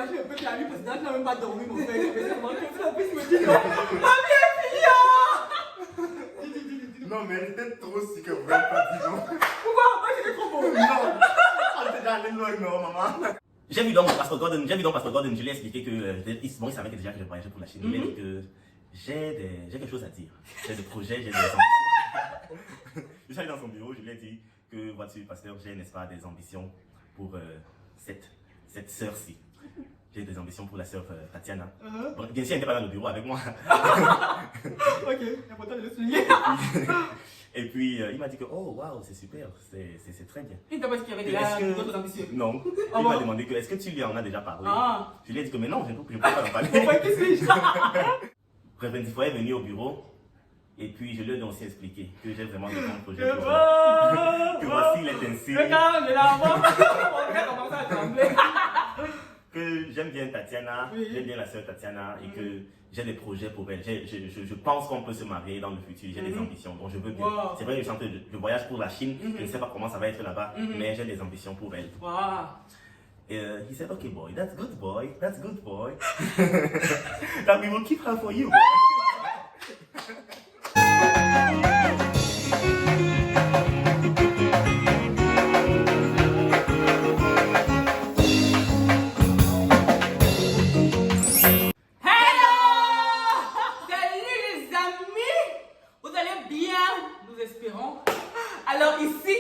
imagine un peu que la nuit précédente, n'a même pas dormi, mon frère. Je faisais vraiment que la puisse me dire non. La vie est finie. Non, mais elle était trop si que vous n'avez pas dit non. Pourquoi? Moi, j'étais trop beau. Non, on était allé loin, non, maman. J'ai vu donc Pastor Gordon, je lui ai expliqué que bon, il savait déjà que je voyageais pour la Chine. Je lui ai dit que j'ai quelque chose à dire. J'ai des projets, j'ai des ambitions. Je suis allé dans son bureau, je lui ai dit que, vois-tu, pasteur, j'ai, n'est-ce pas, des ambitions pour cette sœur-ci. J'ai des ambitions pour la sœur Tatiana. Bon, bien sûr, elle n'était pas dans le bureau avec moi. Ok, important de le souligner. Et puis, il m'a dit que, oh, waouh, c'est super, c'est très bien. Il t'a pas dit qu'il y avait déjà d'autres ambitieux. Non. Il m'a demandé que, est-ce que tu lui en as déjà parlé? Je lui ai dit que, mais non, je ne peux pas en parler. Pourquoi qu'est-ce que je Reverend Tifoy est venu au bureau. Et puis, je lui ai aussi expliqué que j'ai vraiment des grands projets pour que voici les ainsi. Regarde, je la vois. On va commencer à trembler. Que j'aime bien Tatiana, j'aime bien la sœur Tatiana et que j'ai des projets pour elle. Je pense qu'on peut se marier dans le futur, j'ai des ambitions, donc je veux bien. C'est vrai que je voyage pour la Chine, je ne sais pas comment ça va être là-bas, mais j'ai des ambitions pour elle. Et he said, okay boy, that's good boy. That we will keep her for you boy. Alors ici,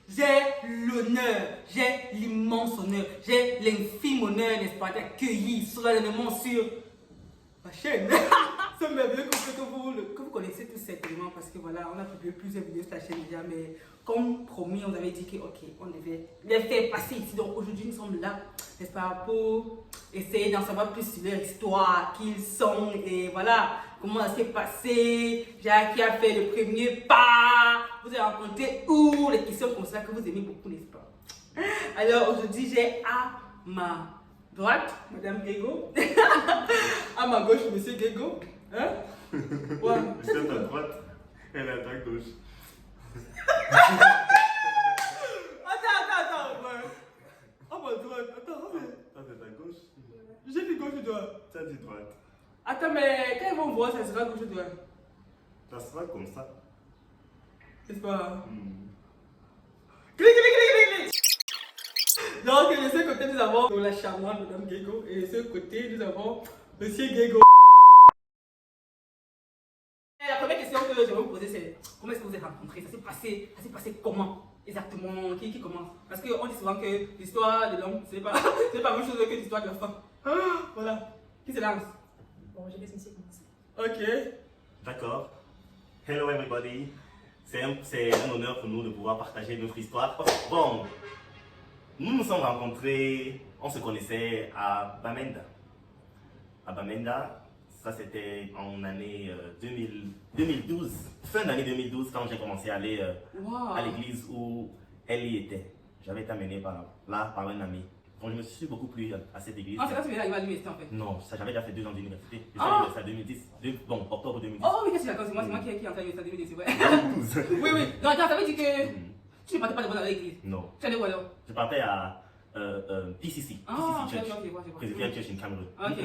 j'ai l'honneur, j'ai l'immense honneur, j'ai l'infime honneur, n'est-ce pas, d'accueillir solennellement sur ma chaîne ce merveilleux couple que vous connaissez tous certainement parce que voilà, on a publié plusieurs vidéos sur la chaîne déjà, mais comme promis, on avait dit que ok, on devait les faire passer ici. Donc aujourd'hui, nous sommes là, n'est-ce pas, pour essayer d'en savoir plus sur leur histoire, qui ils sont et voilà, comment ça s'est passé, qui a fait le premier pas, vous avez rencontré où, les questions comme ça que vous aimez beaucoup, n'est-ce pas? Alors aujourd'hui, j'ai à ma droite, Madame Guégo, à ma gauche, Monsieur Guégo. Hein? Ouais. C'est à ta droite, elle est à ta gauche. Attends. Ouais. À ma droite, attends. Ça, c'est ta gauche. J'ai dit gauche ou droite? Ça, dit droite. Attends, mais quand ils vont voir, ça sera gauche ou droite? Ça sera comme ça. N'est-ce pas? Clic. Donc, de ce côté, nous avons la charmante Madame Guégo et de ce côté, nous avons Monsieur Guégo. La première question que je vais vous poser, c'est comment est-ce que vous êtes rencontrés? Ça s'est passé comment exactement? Qui commence? Parce qu'on dit souvent que l'histoire de l'homme, c'est pas la même chose que l'histoire de la femme. Voilà. Qui se lance? Bon, je laisse monsieur commencer. Ok. D'accord. Hello everybody. C'est un honneur pour nous de pouvoir partager notre histoire. Bon, nous nous sommes rencontrés, on se connaissait à Bamenda. À Bamenda, ça c'était en année 2012, fin d'année 2012, quand j'ai commencé à aller à l'église où elle y était. J'avais été amené par un ami. Donc je me suis beaucoup plu à cette église. Ah, c'est là que tu es arrivé à l'université en fait? Non, ça j'avais déjà fait 2 ans d'université. Je suis à l'université en 2010, bon, octobre 2010. Oh oui, qu'est-ce que c'est d'accord, c'est moi qui est entré à l'université en 2010, c'est vrai. 2012. Oui. Non, attends, ça veut dire que tu ne partais pas de bonne à l'église? Non. Tu allais où alors? Je partais à PCC, Ah, PCC Church, ok. Presbyterian Church in Cameroun. Ok.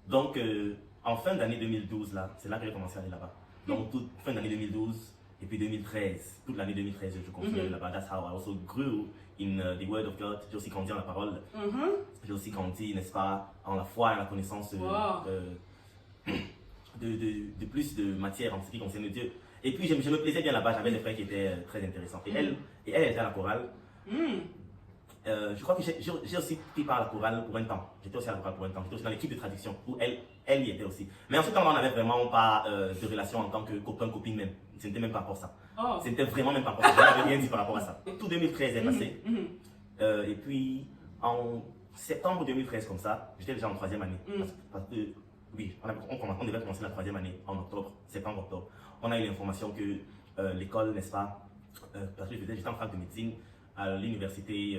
Donc, en fin d'année 2012, là, c'est là que j'ai commencé à aller là-bas. Donc, toute fin d'année 2012 et puis 2013, toute l'année 2013, je continue à aller là-bas. That's how I also grew in the Word of God. J'ai aussi grandi en la parole. J'ai aussi grandi, n'est-ce pas, en la foi et en la connaissance de plus de matière en ce qui concerne Dieu. Et puis, je me plaisais bien là-bas. J'avais des frères qui étaient très intéressants. Et elle était à la chorale. Je crois que j'ai aussi pris part à la chorale pour un temps. J'étais aussi à la chorale pour un temps. J'étais aussi dans l'équipe de traduction où elle y était aussi. Mais en ce temps-là, on n'avait vraiment pas de relation en tant que copain, copine même. Ce n'était même pas pour ça. C'était vraiment même pas pour ça. Je n'avais rien dit par rapport à ça. Tout 2013 est passé. Et puis, en septembre 2013, comme ça, j'étais déjà en 3e année. Parce que, oui, on devait commencer la 3e année en octobre, septembre-octobre. On a eu l'information que l'école, n'est-ce pas, parce que j'étais en fac de médecine à l'université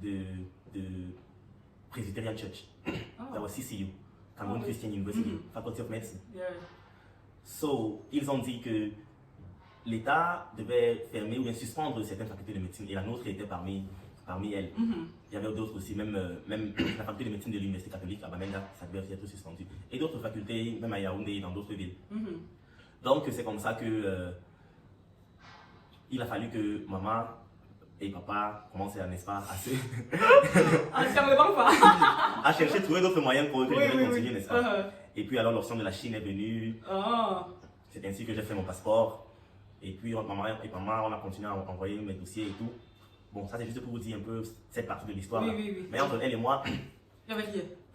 de Presbyterian Church. That was CCU, Cameroon Christian University, Faculty of Medicine. So, ils ont dit que l'État devait fermer ou bien suspendre certaines facultés de médecine et la nôtre était parmi parmi elles. Il y avait d'autres aussi, même la faculté de médecine de l'Université catholique à Bamenda, ça devait aussi être suspendu. Et d'autres facultés, même à Yaoundé, dans d'autres villes. Donc c'est comme ça que il a fallu que maman et papa commencent, n'est-ce pas, à chercher, trouver d'autres moyens pour que je puisse continuer, n'est-ce pas. Et puis alors l'option de la Chine est venue. C'est ainsi que j'ai fait mon passeport. Et puis maman et papa, on a continué à envoyer mes dossiers et tout. Bon, ça c'est juste pour vous dire un peu cette partie de l'histoire. Mais entre elle et moi, il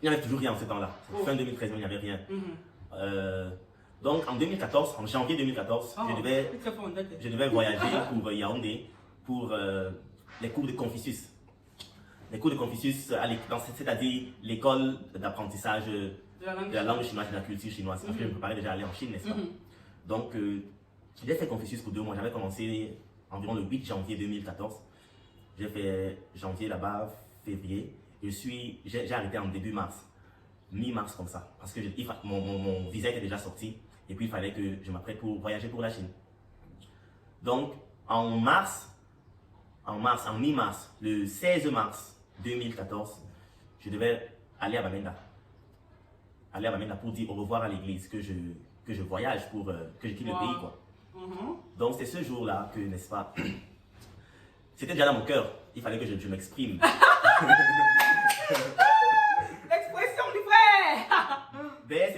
n'y avait toujours rien en ce temps-là. Fin 2013, il n'y avait rien. Donc en 2014, en janvier 2014, je devais voyager pour Yaoundé pour les cours de Confucius. Les cours de Confucius, c'est-à-dire l'école d'apprentissage de la langue chinoise et de la culture chinoise. Parce que je me préparais déjà à aller en Chine, n'est-ce pas. Donc j'ai fait Confucius pour 2 mois. J'avais commencé environ le 8 janvier 2014. J'ai fait janvier là-bas, février. J'ai arrêté en début mars. Mi-mars comme ça. Parce que mon visa était déjà sorti. Et puis il fallait que je m'apprête pour voyager pour la Chine. Donc en mi-mars, le 16 mars 2014, je devais aller à Bamenda. Aller à Bamenda pour dire au revoir à l'église, que je voyage, que je quitte le pays, quoi. Donc c'est ce jour-là que, n'est-ce pas, c'était déjà dans mon cœur. Il fallait que je m'exprime. L'expression du frère. Ben,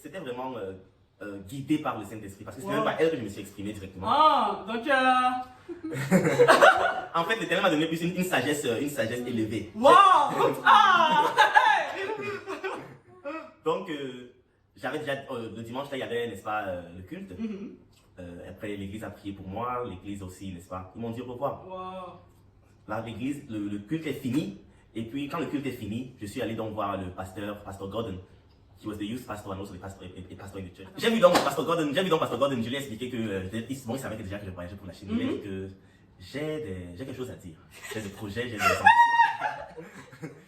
c'était vraiment guidé par le Saint-Esprit. Parce que c'est même pas elle que je me suis exprimé directement. Donc En fait, l'Éternel m'a donné plus une sagesse élevée. Donc, j'avais déjà, le dimanche, là, il y avait, n'est-ce pas, le culte. Après, l'église a prié pour moi, l'église aussi, n'est-ce pas. Ils m'ont dit au revoir. Là, l'église, le culte est fini. Et puis, quand le culte est fini, je suis allé donc voir le pasteur Gordon. He was the youth pastor and also the pastor in the church. J'ai vu donc Pastor Gordon, je lui ai expliqué que, bon, il savait déjà que je voyageais pour la Chine. Il m'a dit que j'ai quelque chose à dire. J'ai des projets, j'ai des ambitions.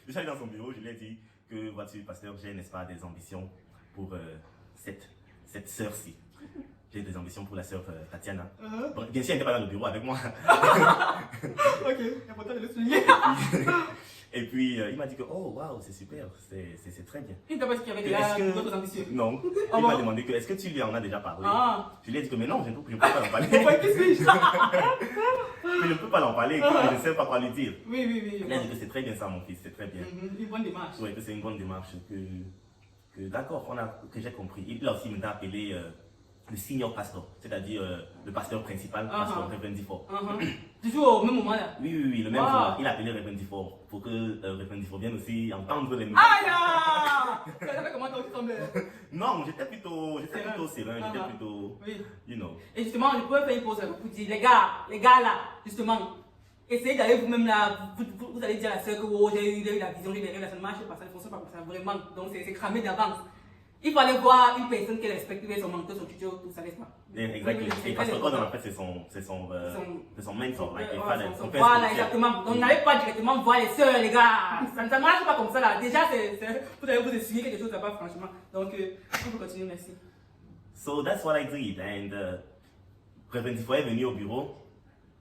Je suis allé dans son bureau, je lui ai dit que, vois-tu, pasteur, j'ai, n'est-ce pas, des ambitions pour cette sœur-ci. J'ai des ambitions pour la sœur Tatiana. Bon, bien sûr, elle n'était pas dans le bureau avec moi. Ok, important de le souligner. Et puis, il m'a dit que, oh, waouh, c'est super, c'est très bien. Il t'a pas dit qu'il y avait d'autres ambitieux. Non. Il m'a demandé que, est-ce que tu lui en as déjà parlé? Je lui ai dit que, mais non, je ne peux pas en parler. Qui suis-je? Je ne peux pas en parler, je ne sais pas quoi lui dire. Oui. Il a dit que c'est très bien ça, mon fils, c'est très bien. Une bonne démarche. Oui, que c'est une bonne démarche, d'accord, que j'ai compris. Il a aussi maintenant appelé le senior pastor, c'est-à-dire le pasteur principal, pasteur Reverend Difort. Toujours au même moment là? Oui, le même jour. Il a appelé Reverend Difort pour que Reverend Difort vienne aussi entendre les nouvelles. Tu savais comment tu semblais? Non, j'étais plutôt serein, j'étais plutôt, you know. Et justement, je pouvais faire une pause pour dire, les gars là, justement, essayez d'aller vous-même là, vous allez dire à la soeur que oh, j'ai eu la vision, j'ai eu les rêves, ça ne marche pas, ça ne fonctionne pas comme ça, vraiment. Donc c'est cramé d'avance. Il fallait voir une personne qui respecte son mentor, son tuteur, tout ça, n'est-ce pas? Exactement. Et Pastor Gordon, en fait, c'est son mentor. Voilà, exactement. Donc, n'allez pas directement voir les sœurs, les gars. Ça ne marche pas comme ça, là. Déjà, vous allez vous essuyer quelque chose là-bas, franchement. Donc, on peut continuer, merci. So, that's what I did. And Reverend Difort est venu au bureau.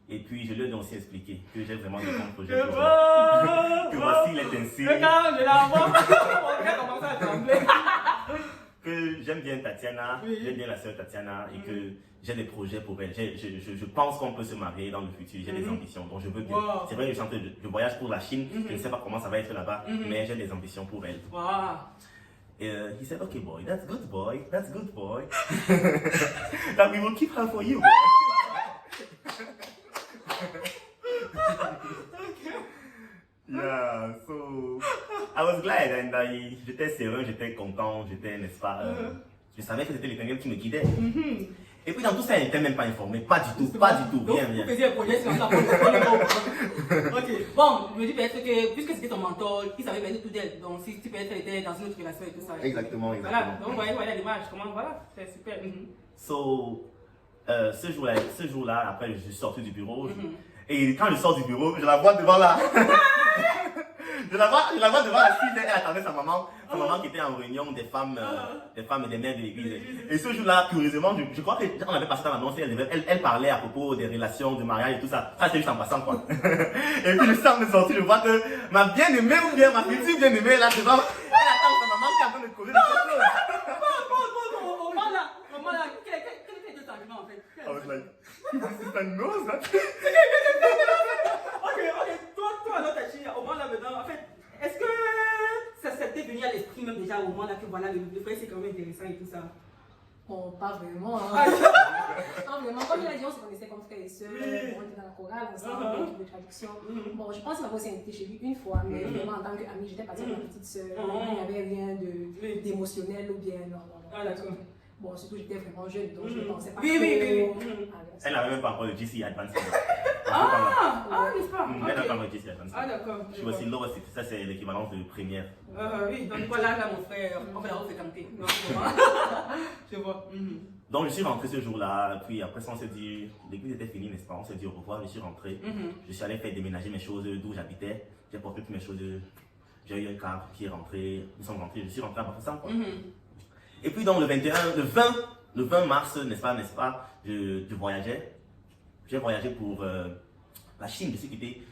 Et puis, je lui ai aussi expliqué que j'ai vraiment de bons projets pour lui. Que voici l'étincelle. Regarde, je l'envoie. On va commencer à trembler. Que j'aime bien Tatiana, j'aime bien la sœur Tatiana et que j'ai des projets pour elle. Je pense qu'on peut se marier dans le futur, j'ai des ambitions, donc je veux bien. C'est vrai que je voyage pour la Chine, je ne sais pas comment ça va être là-bas, mais j'ai des ambitions pour elle. Et he said, okay boy, that's good boy. That we will keep her for you boy. Yeah, so I was glad and j'étais serein, j'étais content, n'est-ce pas, je savais que c'était l'Éternel qui me guidait. Et puis dans tout ça, elle n'était même pas informée, pas du tout, rien. Vous faisiez un projet sur la Ok, bon, je me dis peut-être que, puisque c'était ton mentor, il savait peut-être tout d'elle, donc si tu peut-être était dans une autre relation et tout ça. Exactement. Voilà, donc voyez la démarche, comment, voilà, c'est super. So, ce jour-là, après je suis sorti du bureau, et quand je sors du bureau, je la vois devant là. Je la vois devant la fille, elle attendait sa maman qui était en réunion des femmes et des mères de l'église. Et ce jour-là, curieusement, je crois qu'on avait passé dans l'annonce, elle parlait à propos des relations, du mariage et tout ça. Ça, c'est juste en passant, quoi. Et puis, je sors de sortir, je vois que ma bien-aimée ou bien ma future bien-aimée, là, devant, elle attend sa maman qui est en train de causer de quelque chose. Maman là, quel était ton argument en fait? I was like, this is a nose, that. Ok, toi, notre fille, au moins là maintenant, en fait, est-ce que ça s'était venu à l'esprit même déjà au moment là que voilà, le frère c'est quand même intéressant et tout ça? Bon, pas vraiment. Hein. Non, vraiment, comme il a dit, on se connaissait comme frères et sœurs, on était dans la chorale ensemble, l'équipe de traduction. Bon, je pense qu'il m'a aussi invité chez lui une fois, mais vraiment en tant qu'amie, j'étais partie avec ma petite sœur. Il n'y avait rien d'émotionnel ou bien non. Ah, d'accord. Bon, surtout j'étais vraiment jeune, donc je ne pensais pas. Oui. Elle n'avait même pas encore le GC Advanced. N'est-ce pas? Elle n'avait pas encore le GC Advanced. Ah, d'accord. Je vois aussi low, ça c'est l'équivalent de première. Oui, donc voilà, là, mon frère, on va la refréquenter. Je vois. Donc je suis rentré ce jour-là, puis après ça on s'est dit, l'église était finie, n'est-ce pas? On s'est dit au revoir, je suis rentré. Je suis allé faire déménager mes choses d'où j'habitais. J'ai porté toutes mes choses. J'ai eu un car qui est rentré. Nous sommes rentrés, je suis rentré à Bafoussam, quoi. Et puis donc le 20 mars, n'est-ce pas, je voyageais. J'ai voyagé pour la Chine, je suis quitté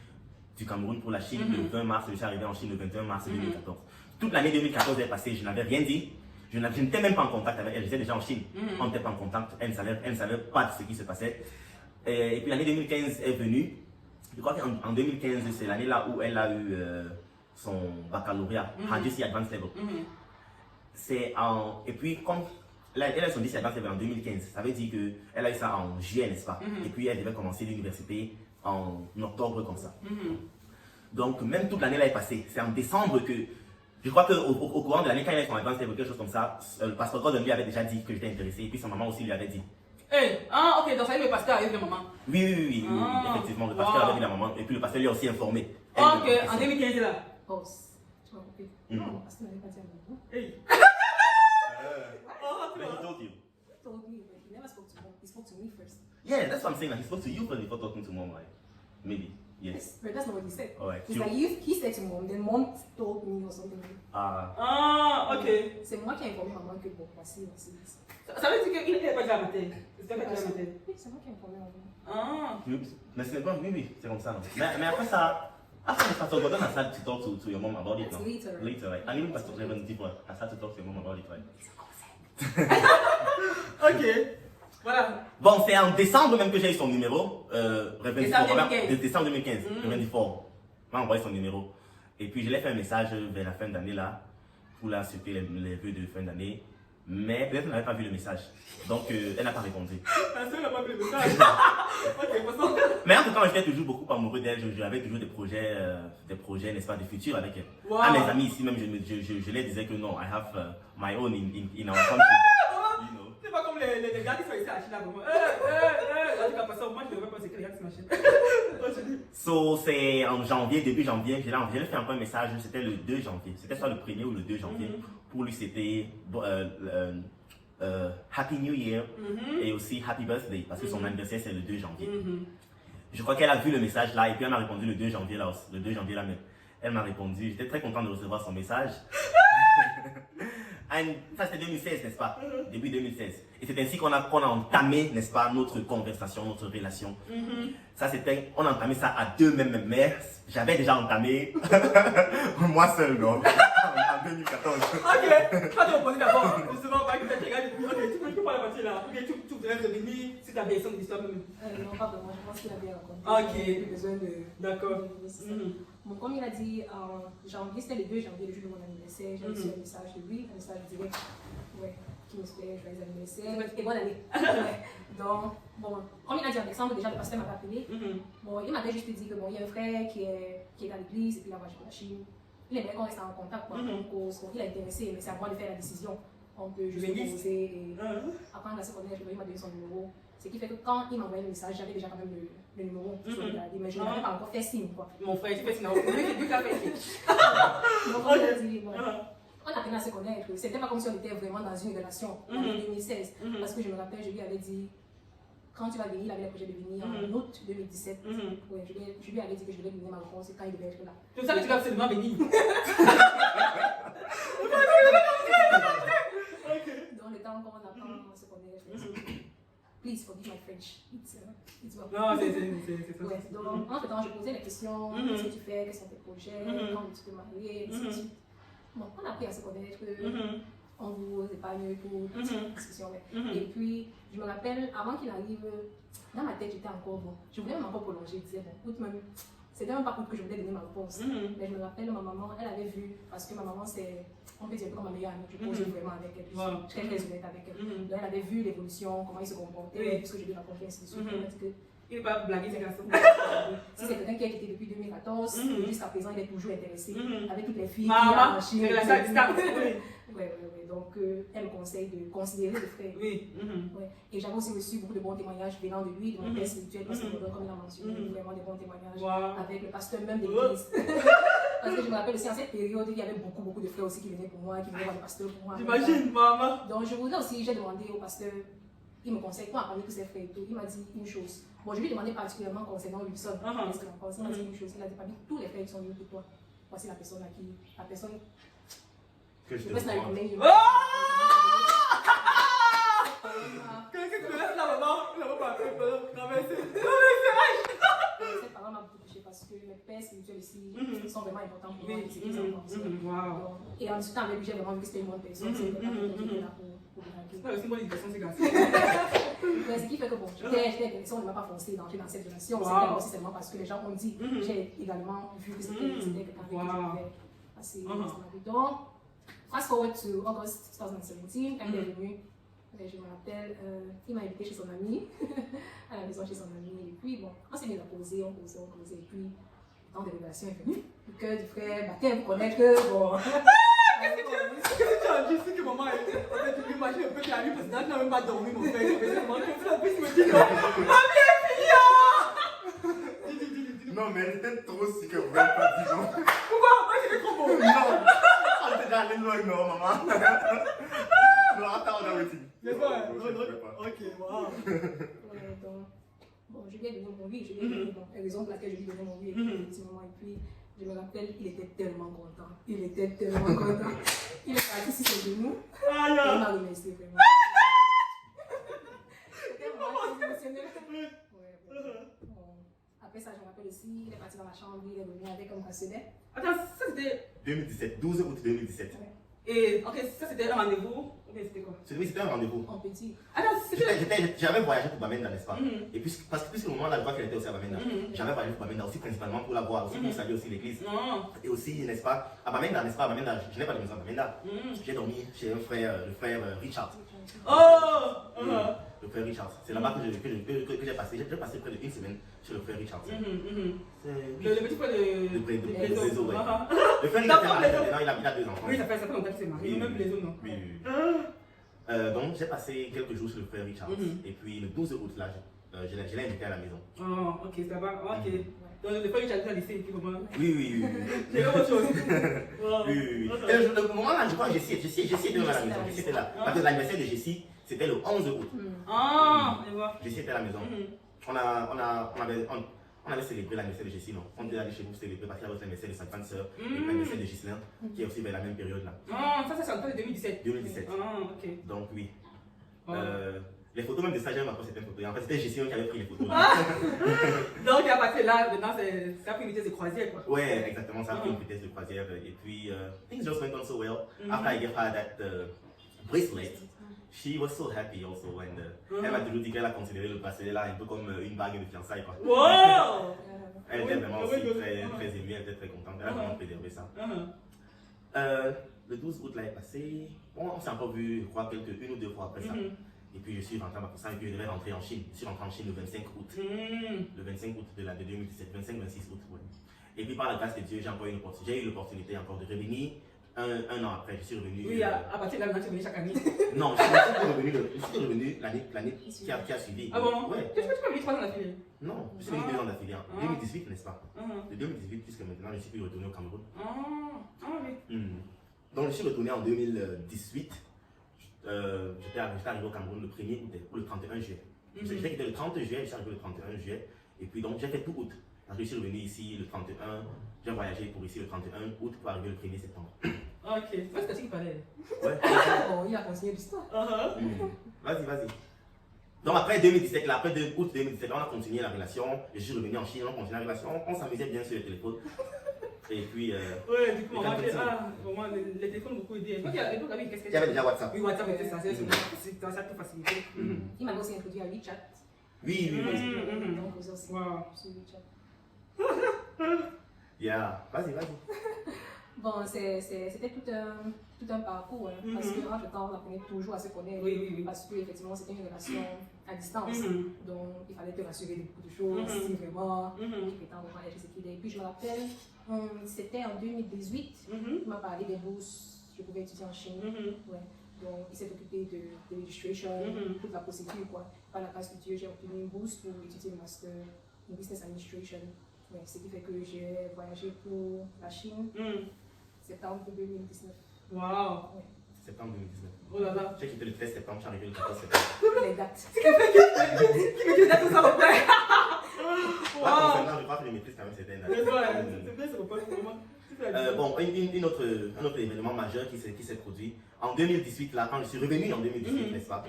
du Cameroun pour la Chine le 20 mars, je suis arrivé en Chine le 21 mars 2014. Toute l'année 2014 est passée, je n'avais rien dit. Je n'étais même pas en contact avec elle, j'étais déjà en Chine. On n'était pas en contact, elle ne savait pas de ce qui se passait. Et puis l'année 2015 est venue. Je crois qu'en 2015, c'est l'année là où elle a eu son baccalauréat, en GC Advanced Level. Et puis, comme elle a son GC Advanced Level en 2015, ça veut dire qu'elle a eu ça en juillet, n'est-ce pas? Et puis, elle devait commencer l'université en octobre, comme ça. Donc, même toute l'année là est passée. C'est en décembre que, je crois qu'au courant de l'année, quand elle a eu son Advanced Level, quelque chose comme ça, le pasteur Gordon lui avait déjà dit que j'étais intéressé. Et puis, sa maman aussi lui avait dit. Ok, donc ça y est, le pasteur arrive de maman. Oui, effectivement, le pasteur avait dit la maman. Et puis, le pasteur lui a aussi informé. Ok, en 2015 là. Oh, tu m'as coupé. Non, parce que tu n'avais pas dit à moi. But he told you. He told me, but he never spoke to mom. He spoke to me first. Yeah, that's what I'm saying. Like, he spoke to you first before talking to mom, like, maybe. Yes. But that's not what he said. Alright. He's like, he said to mom, then mom told me or something. Ok. C'est moi qui ai informé maman que bon, voici. Ça veut dire qu'il n'était pas déjà matin. C'était pas déjà matin. Oui, c'est moi qui ai informé maman. Mais c'est pas, oui, c'est comme ça. Non? Mais après ça, after Pastor Gordon has had to talk to your mom about it. That's No? later. Later, right? And even Pastor Clement Deeper has had to talk to your mom about it, right? Ok. Voilà. Bon, c'est en décembre même que j'ai eu son numéro. Décembre 2015. Reverend Fort m'a envoyé son numéro. Et puis je lui ai fait un message vers la fin d'année là, pour la souhaiter les vœux de fin d'année. Mais peut-être qu'elle n'avait pas vu le message. Donc elle n'a pas répondu. La soeur n'a pas vu le message. Ok, passons. Mais en tout cas, j'étais toujours beaucoup amoureux d'elle. J'avais toujours des projets, n'est-ce pas, de futur avec elle. Wow. À mes amis ici même, je leur disais que non, I have my own in our country. You know. C'est pas comme les gars qui sont ici à Chine là. En tout cas, passons. Moi, je ne devrais pas sécréter sur ma chaîne. So, c'est en janvier, début janvier, je lui ai fait encore un message, c'était le 2 janvier. C'était soit le 1er ou le 2 janvier. Pour lui, c'était Happy New Year et aussi Happy Birthday, parce que son anniversaire, c'est le 2 janvier. Je crois qu'elle a vu le message là, et puis elle m'a répondu le 2 janvier là, le 2 janvier là même. Elle m'a répondu, j'étais très content de recevoir son message. Ça, c'était 2016, n'est-ce pas? Début 2016. Et c'est ainsi qu'on a entamé, n'est-ce pas, notre conversation, notre relation. Ça, on a entamé ça à deux mêmes, mais j'avais déjà entamé moi seul, non? En 2014. Ok, toi, tu vas poser d'abord. Justement, pas que tu regardes. Ok, tu peux pas la partie là. Ok, tu voudrais revenir sur ta version de l'histoire même. Non, pas vraiment, je pense qu'il a bien raconté. Ok. Il a besoin de. D'accord. Bon, comme il a dit, en janvier, c'était le 2 janvier, le jour de mon anniversaire, j'ai reçu un message de lui, un message direct, qui me souhaitait joyeux anniversaire et bonne année. Donc, bon, comme il a dit en décembre, déjà, le pasteur m'avait appelé. Bon, il m'avait juste dit que bon, il y a un frère qui est à l'église et puis il a voyagé pour la Chine. Il aimerait qu'on reste en contact, quoi, il a intéressé, mais c'est à moi de faire la décision. On peut juste proposer et apprendre la secondaire, il m'a donné son numéro. Ce qui fait que quand il m'a envoyé le message, j'avais déjà quand même le numéro sur le gardé, mais je n'avais pas encore fait signe, quoi. Mon frère, tu fais signe. Lui, tu as fait signe. Donc, on a dit, bon, on a appris à se connaître. C'était pas comme si on était vraiment dans une relation en 2016. Parce que je me rappelle, je lui avais dit, quand tu vas venir, il avait le projet de venir en août 2017. Ouais, je lui avais dit que je devais donner ma réponse quand il devait être là. C'est pour ça que tu vas absolument venir. Dans le temps qu'on apprend en secondaire, je me dis, please forgive my French. It's well. Non, c'est Ouais, donc, entre temps, je posais la question, qu'est-ce que tu fais, quels sont tes projets, quand tu te marier, et ainsi de suite. Bon, on a appris à se connaître, on vous épargne pour toute discussion. Et puis, je me rappelle, avant qu'il arrive, dans ma tête, j'étais encore bon. Je voulais même encore prolonger, je disais, bon, août même, c'était même pas août que je voulais donner ma réponse. Mais je me rappelle, ma maman, elle avait vu, parce que ma maman, c'est, on peut dire, comme ma meilleure amie, je pose vraiment avec elle, je suis très honnête avec elle. Donc, elle avait vu l'évolution, comment il se comportait, puisque je lui racontais, ainsi de suite. Elle m'a dit que il n'est pas blagué, c'est garçon. si c'est quelqu'un qui a quitté depuis 2014, jusqu'à présent, il est toujours intéressé avec toutes les filles Maman, qui c'est la distance. Ouais. Donc, elle me conseille de considérer le frère. Oui. Ouais. Et j'avais aussi reçu beaucoup de bons témoignages venant de lui, de mon père spirituel, parce que comme il a mentionné, vraiment des bons témoignages avec le pasteur même de l'église. Parce que je me rappelle aussi, en cette période, il y avait beaucoup de frères aussi qui venaient pour moi, qui venaient voir le pasteur pour moi. J'imagine, maman. Donc, je voudrais aussi, j'ai demandé au pasteur, il me conseille quoi parmi tous ses frères et tout. Il m'a dit une chose. Bon, je lui ai demandé particulièrement concernant Wilson. Qu'est-ce qu'il en pense? Il m'a dit une chose. Il a dit, parmi tous les frères qui sont venus pour toi, voici la personne à qui, la personne Que je te the person I demande. recommend you. Qu'est-ce que tu me laisses là, maman? Je ne vais pas faire peur. Non, mais c'est. Cette parole m'a beaucoup touchée parce que mes pères spirituels ici sont vraiment importants pour moi. C'est qu'ils ont pensé. Et en discutant avec lui, j'ai vraiment vu que c'était une bonne personne. C'est quelqu'un qui était là pour C'est pas aussi mon éducation, c'est grave. ce qui fait que bon, j'étais intéressée, on ne m'a pas forcé d'entrer dans cette relation. C'était aussi seulement parce que les gens ont dit. J'ai également vu que c'était quelqu'un avec qui je pouvais passer ma vie. Donc, fast forward to August 2017, quand il est venu, je me rappelle, il m'a invité chez son ami, à la maison chez son ami. Et puis, bon, on s'est mis à poser, on causait. Et puis, le temps de révélation est venu. Le cœur du frère battait, vous connaître que, bon. Qu'est-ce que tu as dit? C'est que maman était. En fait, tu m'imagines un peu qu'il arrive parce que là, tu n'as même pas dormi, mon frère. Je me demande que la puisse me dire non. Ma vie est finie! Dis. Non, mais elle était trop si que vous n'avez pas dit non. Pourquoi? Moi, j'étais trop beau. Non, on était déjà allé loin, non, maman. Non, attends, on a waiting. C'est pas. Ok, wow. Ouais, donc, bon, je lui ai donné mon vie, la raison pour laquelle je lui ai donné mon vie, effectivement. Et puis, je me rappelle, il était tellement content. Il est parti sur ses genoux. Et il m'a remercié vraiment. C'était vraiment très émotionnel. Bon, après ça, je me rappelle aussi, il est parti dans la chambre, il est revenu avec un bracelet. Attends, ça c'était. 2017, 12 août 2017. Ouais. Et, ok, ça c'était un rendez-vous. Ok, c'était quoi? C'était un rendez-vous. En petit. Attends, J'avais voyagé pour Bamenda, n'est-ce pas? Et puis, parce que puisque au moment là, je vois qu'elle était aussi à Bamenda, j'avais voyagé pour Bamenda aussi principalement pour la voir, aussi pour saluer aussi l'église. Et aussi, n'est-ce pas, à Bamenda, n'est-ce pas, à Bamenda, je n'ai pas de maison à Bamenda. J'ai dormi chez un frère, le frère Richard. Oh! Le frère Richard. C'est là-bas que j'ai passé. J'ai passé près d'une semaine chez le frère Richard. Le petit frère de Blézo, ouais. Le frère D'accord, Richard, maintenant il a 2 enfants. oui, ça fait longtemps qu'il s'est marié, Oui, même oui. les autres, non? Oui. Donc j'ai passé quelques jours chez le frère Richard. Et puis le 12 août, là, je l'ai invité à la maison. Oh, ok, ça va, ok. Donc le frère Richard a laissé, et puis comment? Oui. C'est autre chose. Oui. Et le moment là, je crois que Jessie était à la maison. Jessie était là. Parce que l'anniversaire de Jessie, c'était le 11 août. Ah, je vois. Jessie était à la maison. On avait célébré l'anniversaire de Jessie, non? On était allé chez vous célébrer parce qu'il y avait l'anniversaire de sa grande sœur et l'anniversaire de Ghislain, qui est aussi vers la même période là. Ah, ça c'est en 2017. 2017. Ah, ok. Donc oui. Oh. Les photos même de ça, j'aime encore certaines photos. En fait, c'était Jessie qui avait pris les photos. Donc à partir de là, maintenant, ça a pris une vitesse de croisière, quoi. Ouais, exactement, ça a pris une vitesse de croisière. Et puis, things just went on so well. After I gave her that bracelet, she was so happy also. And elle m'a toujours dit qu'elle a considéré le bracelet là un peu comme une bague de fiançailles, quoi. Wow! Elle était vraiment aussi très émue, elle était très contente. Elle a vraiment préservé ça. Le 12 août là est passé. Bon, on s'est encore vu, je crois, une ou deux fois après ça. Et puis je suis rentré à Bakussan et puis je devais rentrer en Chine. Je suis rentré en Chine le 25 août. Le 25 août de 2017, 25-26 août. Ouais. Et puis par la grâce de Dieu, j'ai eu l'opportunité encore de revenir un an après. Je suis revenu. Oui, à partir de là, maintenant, tu es venu chaque année. Non, je suis revenu l'année qui a suivi. Ah bon? Ouais. Tu peux venir 3 ans d'affilée? Non, je suis venu 2 ans d'affilée. En 2018, n'est-ce pas? De 2018 jusqu'à maintenant, je suis plus retourné au Cameroun. Ah oui. Donc je suis retourné en 2018. J'étais arrivé au Cameroun le 1er août ou le 31 juillet. J'ai quitté le 30 juillet, je suis arrivé le 31 juillet. Et puis donc, j'ai fait tout août. Je suis revenu ici le 31. J'ai voyagé pour ici le 31 août pour arriver le 1er septembre. Ok, c'est ce qu'il fallait. Ouais. Oh, il a continué l'histoire. Vas-y, vas-y. Donc après 2017, là, après août 2017, on a continué la relation. Je suis revenu en Chine, on a continué la relation. On s'amusait bien sur le téléphone. Et puis. Ouais, du coup, vraiment, les téléphones ont beaucoup aidé. Donc, à l'époque, qu'est-ce que il y avait déjà WhatsApp. Oui, WhatsApp était ça, c'est un cercle facilité. Il m'a aussi introduit à WeChat. Oui, oui, oui. Donc, vous aussi, Wow. sur WeChat. Yeah, vas-y, vas-y. Bon, c'était tout un parcours, hein, parce qu'entre-temps, on apprenait toujours à se connaître. Oui. Parce qu'effectivement, c'était une relation à distance. Donc, il fallait te rassurer de beaucoup de choses, si vraiment, étant vraiment ce qu'il est. Et puis, je me rappelle, c'était en 2018, il m'a parlé des bourses, je pouvais étudier en Chine. Ouais. Donc, il s'est occupé de registration, toute la procédure, quoi. Par la grâce de Dieu, j'ai obtenu une bourse pour étudier le master in business administration. Ouais, ce qui fait que j'ai voyagé pour la Chine, septembre 2019. Wow. Ouais. Septembre 2019. Oh là là. J'ai quitté le 13 septembre, je suis arrivé le 14 septembre. Les dates. Qui me dit tout ça, mon père? Là, concernant, je crois que je maîtrise quand même certaines dates. C'est bien, c'est pas pour moi. Bon, un autre événement majeur qui s'est produit en 2018, là, quand je suis revenu en 2018, n'est-ce pas?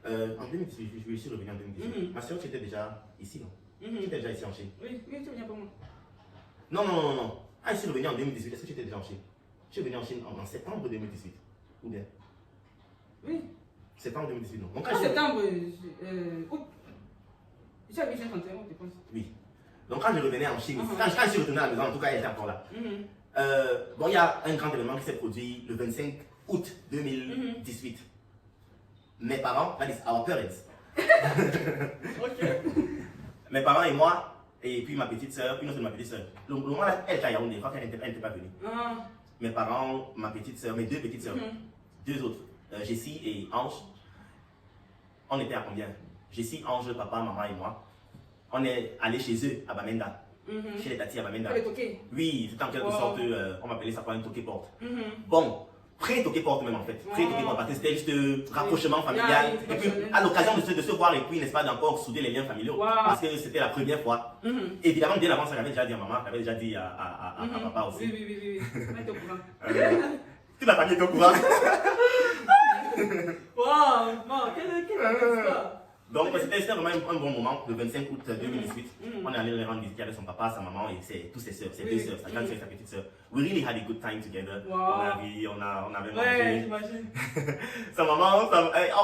En 2018, je suis revenu en 2018. Ma soeur, tu étais déjà ici, non? Tu étais déjà ici en Chine? Oui, tu viens pour moi. Non. Ah, je suis revenu en 2018, est-ce que tu étais déjà en Chine? Je suis revenu en Chine en septembre 2018. Ou bien? Oui. Septembre 2018, non. Donc, En septembre, août. Je suis arrivé le 31 août, je pense. Oui. Donc quand je revenais en Chine, quand je suis retourné à la maison, en tout cas, elle était encore là. Bon, il y a un grand événement qui s'est produit le 25 août 2018. Mes parents, that is our parents. Ok. Mes parents et moi, et puis ma petite soeur, une autre de ma petite soeur. Le moment là, elle était à Yaoundé, je crois qu'elle n'était pas venue. Mes parents, ma petite soeur, mes deux petites soeurs, deux autres, Jessie et Ange. On était à combien? Jessie, Ange, papa, maman et moi. On est allé chez eux à Bamenda, chez les tatis à Bamenda. Oui, c'était en quelque sorte, on m'appelait ça quoi, un toqué porte. Bon, pré-toqué porte même en fait. Pré-toqué porte, parce que c'était juste rapprochement familial. Et puis à l'occasion de se voir et puis, n'est-ce pas, d'encore souder les liens familiaux. Parce que c'était la première fois. Évidemment, bien avant ça, j'avais déjà dit à maman, j'avais déjà dit à papa aussi. Oui. On était au courant. Toute la famille était au courant. Wow, quelle histoire. Donc c'était vraiment un bon moment, le 25 août 2018. On est allé les rendre visiter avec son papa, sa maman et tous ses soeurs, ses deux soeurs, sa grande soeur et sa petite soeur. We really had a good time together. Wow. On a ri, on avait mangé. Ouais, j'imagine. Sa maman,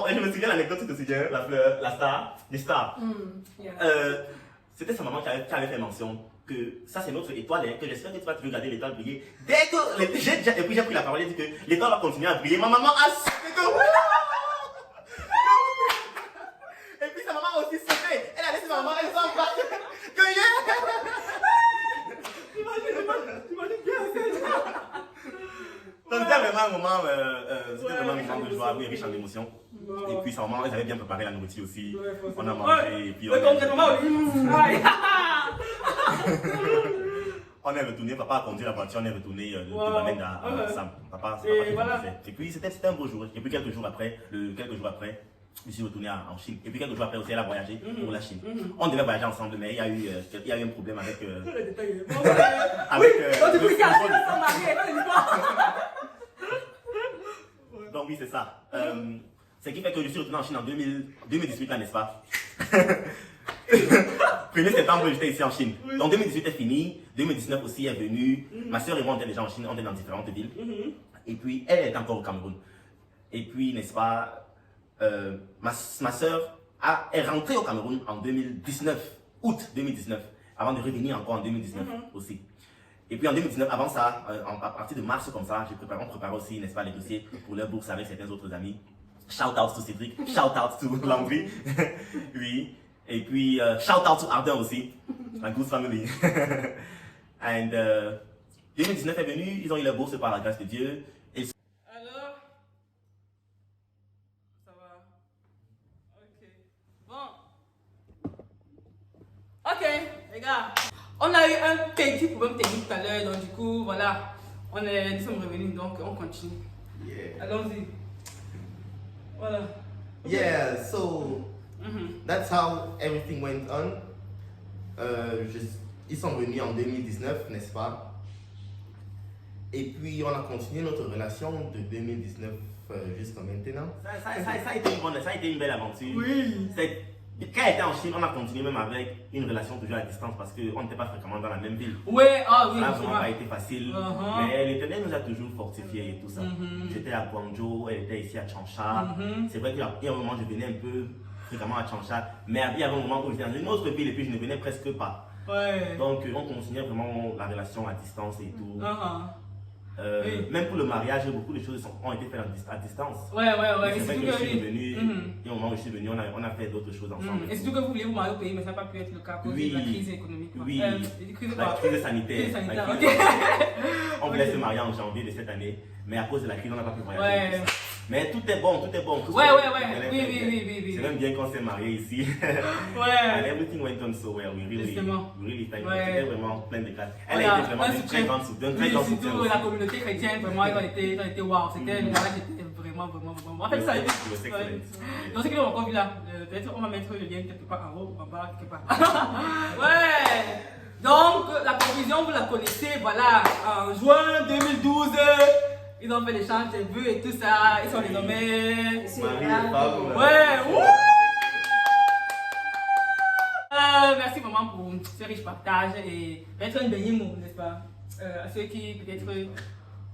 je me souviens l'anecdote, tu te souviens, la star, les stars. C'était sa maman qui avait fait mention que ça c'est notre étoile, que j'espère que tu vas regarder l'étoile briller. Dès que, et puis j'ai pris la parole et dit que l'étoile va continuer à briller. Ma maman a sauté que... Et puis sa maman a aussi sauté. Elle a laissé sa maman, elle s'en va. Que T'imagines bien, donc c'était vraiment un moment de joie, oui, riche en émotions. Et puis sa maman, elle avait bien préparé la nourriture aussi. On a mangé et puis on est retourné, papa a conduit la voiture, on est retourné de Bamenda à Sam. Papa qui conduisait. Et puis c'était un beau jour. Et puis quelques jours après, je suis retourné en Chine. Et puis quelques jours après aussi, elle a voyagé pour la Chine. On devait voyager ensemble, mais il y a eu un problème avec... Donc oui, c'est ça. Ce qui fait que je suis retourné en Chine en 2018, là, n'est-ce pas? 1er septembre, j'étais ici en Chine. Donc 2018 est fini, 2019 aussi est venu. Ma soeur et moi, on était déjà en Chine, on était dans différentes villes. Et puis, elle est encore au Cameroun. Et puis, n'est-ce pas, ma soeur est rentrée au Cameroun en 2019, août 2019, avant de revenir encore en 2019 aussi. Et puis en 2019, avant ça, à partir de mars comme ça, on préparait aussi, n'est-ce pas, les dossiers pour leur bourse avec certains autres amis. Shout out to Cédric, shout out to Landry, oui. Et puis shout out to Ardern aussi, la Goose Family. And 2019 est venu, ils ont eu leur bourse par la grâce de Dieu. Alors, ça va. Ok. Bon. Ok, les gars. On a eu un petit problème technique tout à l'heure, donc du coup, voilà. Nous sommes revenus, donc on continue. Yeah. Allons-y. Voilà. Yeah, so That's how everything went on. Ils sont venus en 2019, n'est-ce pas? Et puis on a continué notre relation de 2019 jusqu'à maintenant. Ça a été une belle aventure. Oui. Quand elle était en Chine, on a continué même avec une relation toujours à distance parce qu'on n'était pas fréquemment dans la même ville. Ouais, ah oui, Ça n'a je vraiment vois. pas été facile. Mais l'Éternel nous a toujours fortifiés et tout ça. J'étais à Guangzhou, elle était ici à Changsha. C'est vrai qu'il y a un moment, je venais un peu fréquemment à Changsha. Mais il y avait un moment où j'étais dans une autre ville et puis je ne venais presque pas. Ouais. Donc on continuait vraiment la relation à distance et tout. Oui. Même pour le mariage, beaucoup de choses ont été faites à distance. Ouais. C'est vrai que je suis oui. venu, et au moment où je suis venu, on a fait d'autres choses ensemble. Et surtout que vous voulez vous marier au pays, mais ça n'a pas pu être le cas à cause de la crise économique. Oui, Crise la crise sanitaire. Crise sanitaire, La ok. crise- On voulait se marier en janvier de cette année, mais à cause de la crise, on n'a pas pu voyager. Ouais. Mais tout est bon, tout est bon. Tout Ouais. est bien. Oui. C'est même bien qu'on s'est marié ici. And Ouais. everything went on so well. We Justement. really thank you. Ouais. C'était vraiment plein de grâce. Elle Voilà, a été vraiment un une très soutien. grande soutien. Oui, Soutien surtout aussi. la communauté chrétienne, vraiment, ils ont été waouh. C'était le mariage était vraiment. En fait, ça a été. Le sexe Ouais. excellent. Donc, ceux qui l'ont encore vu là, peut-être on va mettre le lien quelque part en haut, en bas, quelque part. Ouais! Donc, la conclusion, vous la connaissez, voilà. En juin 2012, ils ont fait l'échange des vœux et tout ça. Ils sont désormais. C'est Marie grave. et femme. Ouais! Wouh! Merci vraiment pour ce riche partage et peut-être un dernier mot, n'est-ce pas? À ceux qui peut-être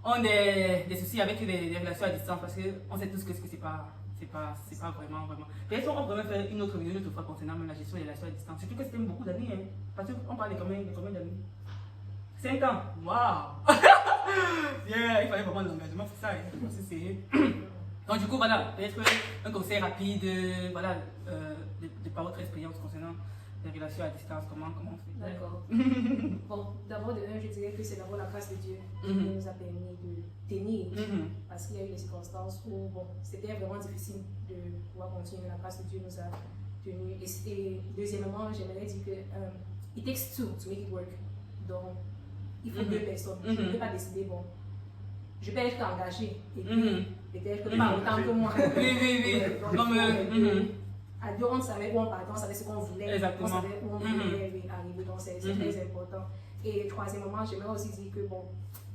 ont des soucis avec les relations à distance parce qu'on sait tous que c'est pas vraiment. Peut-être on va vraiment faire une autre vidéo une autre fois concernant même la gestion des relations à distance. Surtout que c'était beaucoup d'années, hein. Parce qu'on parle de combien d'années? 5 ans! Waouh! Yeah, il fallait vraiment de l'engagement, c'est ça, il faut se serrer. Donc du coup, voilà, peut-être un conseil rapide, voilà, de par votre expérience concernant les relations à distance, comment on fait. D'accord. Bon, d'abord, de un, je dirais que c'est d'abord la grâce de Dieu qui nous a permis de tenir. Parce qu'il y a eu des circonstances où, bon, c'était vraiment difficile de pouvoir continuer. La grâce de Dieu nous a tenus. Et deuxièmement, j'aimerais dire que it takes two to make it work. Donc, il faut deux personnes. Je ne peux pas décider, bon, je peux être engagée et puis peut-être que pas autant que moi. Oui. Donc, Comme, à deux, on savait où on partait, on savait ce qu'on voulait, Exactement. on savait où on voulait arriver, donc c'est très important. Et troisièmement, j'aimerais aussi dire que bon,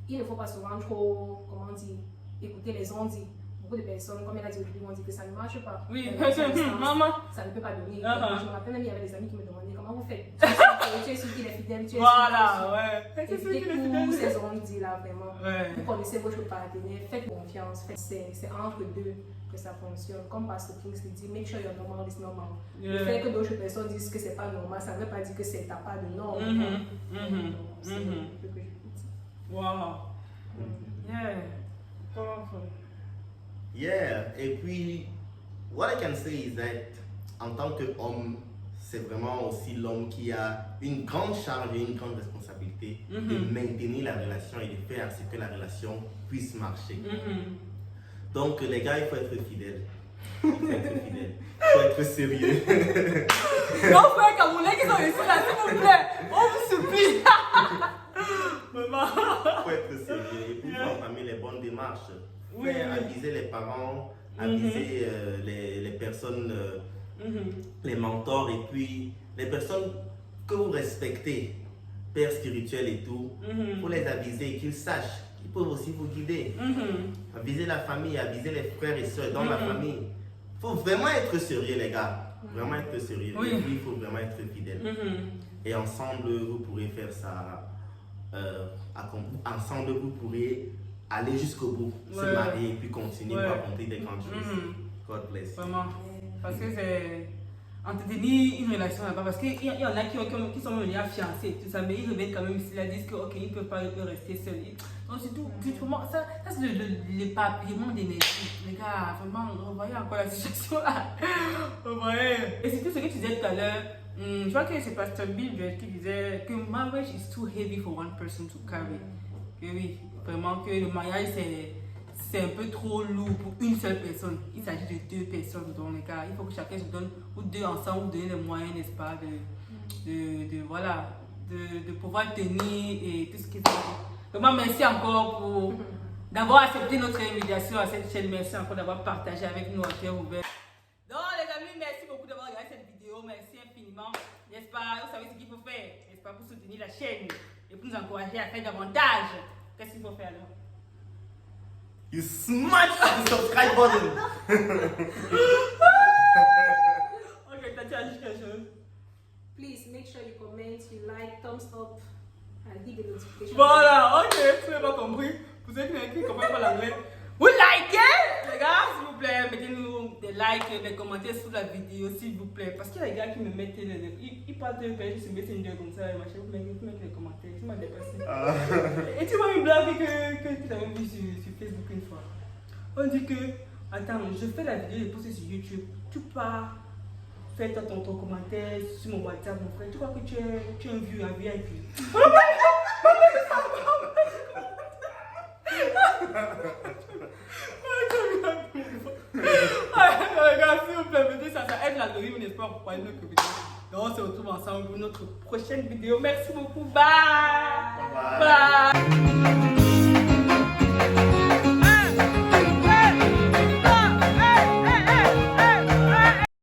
il ne faut pas souvent trop, comment dire, écouter les ondes. Beaucoup de personnes, comme elle a dit au début, ont dit que ça ne marche pas. oui, Maman, maman. ça ne peut pas donner. Je me rappelle même, il y avait des amis qui me demandaient comment vous faites. Tu es sûr qu'il est fidèle, tu es Voilà, ouais. évitez tous ces ondes là vraiment. Ouais. Vous connaissez votre partenaire, faites confiance, c'est entre deux que ça fonctionne. Comme Pastor Kingsley dit, make sure your normal is normal. Le fait que d'autres personnes disent que c'est pas normal, ça ne veut pas dire que c'est ta part de norme. C'est ce que je peux dire. Wow. Yeah. Yeah, et puis, what I can say is that, en tant qu'homme, c'est vraiment aussi l'homme qui a une grande charge et une grande responsabilité de maintenir la relation et de faire ce que la relation puisse marcher. Donc, les gars, il faut être fidèle. Il faut être sérieux. Non, frère Camerounais qui sont ici là, s'il vous plaît, on vous supplie. Maman. Il faut être sérieux. Et puis, il faut entamer les bonnes démarches. Faire aviser les parents, aviser les personnes, les mentors et puis les personnes que vous respectez, pères spirituels et tout, pour les aviser, qu'ils sachent qu'ils peuvent aussi vous guider. Aviser la famille, aviser les frères et soeurs dans la famille. Il faut vraiment être sérieux, les gars. Vraiment être sérieux. Oui. Et puis, il faut vraiment être fidèle. Et ensemble, vous pourrez faire ça. Ensemble, vous pourrez aller jusqu'au bout, se marier et puis continuer à accomplir des grandes choses. God bless. Vraiment. Parce que c'est entretenir une relation là-bas. Parce qu'il y en a qui sont venus à fiancés et tout ça, mais ils reviennent quand même ici, ils disent qu'ils ne peuvent pas rester seuls. Donc, surtout, ça c'est l'éparpillement d'énergie. Les gars, vraiment, vous voyez encore la situation là. Vous voyez. Et surtout ce que tu disais tout à l'heure. Je crois que c'est Pasteur Bill qui disait que marriage is too heavy for one person to carry. Que oui, vraiment que le mariage c'est un peu trop lourd pour une seule personne. Il s'agit de deux personnes dans les cas. Il faut que chacun se donne, ou deux ensemble, donner les moyens, n'est-ce pas, de pouvoir tenir et tout ce qui est. Vraiment, merci encore pour d'avoir accepté notre invitation à cette chaîne. Merci encore d'avoir partagé avec nous à cœur ouvert. Donc les amis, merci beaucoup d'avoir regardé remerciements, n'est-ce pas? Vous savez ce qu'il faut faire, n'est-ce pas? Pour soutenir la chaîne et pour nous encourager à faire davantage. Qu'est-ce qu'il faut faire alors? You smash the subscribe button. Ok, t'as dit quelque chose? Please make sure you comment, you like, thumbs up, and hit the notification. Voilà, ok, vous n'avez pas compris. Pour ceux qui ne comprennent pas l'anglais, vous likez, les gars, s'il vous plaît, mettez-nous des likes, des commentaires sous la vidéo, s'il vous plaît. Parce qu'il y a des gars qui me mettent, ils partent de pages sur Messenger comme ça, et machin, vous mettez les commentaires, ça m'a dépassé. Et tu vois une blague que tu avais vue sur Facebook une fois. On dit que, attends, je fais la vidéo et poster sur YouTube, tu pars. Fais ton commentaire sur mon WhatsApp, mon frère. Tu crois que tu es un vieux, un VIP. Regarde, s'il vous plaît, mettez ça aide l'algorithme, n'est-ce pas, pour parler de notre vidéo. Donc, on se retrouve ensemble pour notre prochaine vidéo. Merci beaucoup. Bye. Bye. Bye.